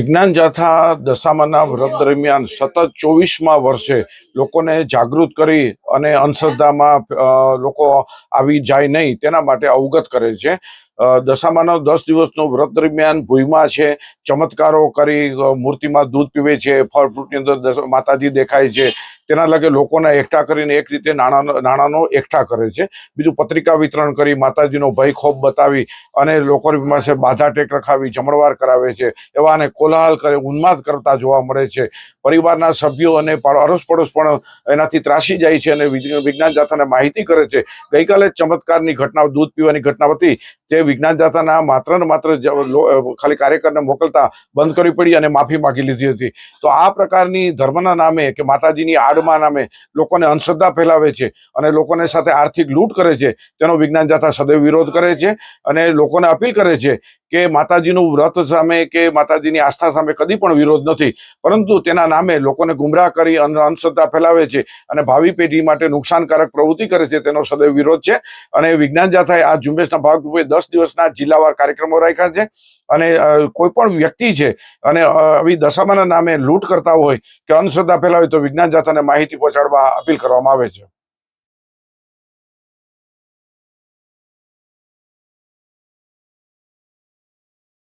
વિજ્ઞાન જાથા દશામાના વ્રત દરમિયાન સતત 24મા વર્ષે લોકોને જાગૃત કરી અને અંધશ્રદ્ધામાં લોકો આવી જાય નહીં તેના માટે અવગત કરે છે. દશામાનો 10 દિવસનો વ્રત દરમિયાન ભૂઈમાં છે, ચમત્કારો કરી મૂર્તિમાં દૂધ પીવે છે, ફળ ફ્રૂટની અંદર માતાજી દેખાય છે, તેના લગે લોકોને એકઠા કરીને એક રીતે નાણાંનો એકઠા કરે છે. બીજું પત્રિકા વિતરણ કરી માતાજીનો ભય ખોફ બતાવી અને લોકોની પાસે બાધા ટેક રખાવી જમણવાર કરાવે છે. એવા અને કોલાહલ કરે ઉન્માદ કરતા જોવા મળે છે. પરિવારના સભ્યો અને અડોસ પડોશ પણ એનાથી ત્રાસી જાય છે અને વિજ્ઞાન જાથાને માહિતી કરે છે. ગઈકાલે ચમત્કારની ઘટના, દૂધ પીવાની ઘટના હતી, તે વિજ્ઞાન જાથાના માત્ર ને માત્ર ખાલી કાર્યકરને મોકલતા બંધ કરવી પડી અને માફી માગી લીધી હતી. તો આ પ્રકારની ધર્મના નામે કે માતાજીની આડમાં નામે લોકોને અંધશ્રદ્ધા ફેલાવે છે અને લોકોને સાથે આર્થિક લૂંટ કરે છે, તેનો વિજ્ઞાન જાથા સદૈવ વિરોધ કરે છે અને લોકોને અપીલ કરે છે કે માતાજીનું વ્રત સામે કે માતાજીની આસ્થા સામે કદી પણ વિરોધ નથી, પરંતુ તેના નામે લોકોને ગુમરાહ કરી અંધશ્રદ્ધા ફેલાવે છે અને ભાવિ પેઢી માટે નુકસાનકારક પ્રવૃત્તિ કરે છે, તેનો સદૈવ વિરોધ છે. અને વિજ્ઞાન જાથાએ આ ઝુંબેશના ભાગરૂપે 10 દિવસના જિલ્લાવાર કાર્યક્રમો રાખ્યા છે અને કોઈ પણ વ્યક્તિ છે અને આવી દશામાના નામે લૂંટ કરતા હોય કે અંધશ્રદ્ધા ફેલાવે તો વિજ્ઞાન જાથાને માહિતી પહોંચાડવા અપીલ કરવામાં આવે છે.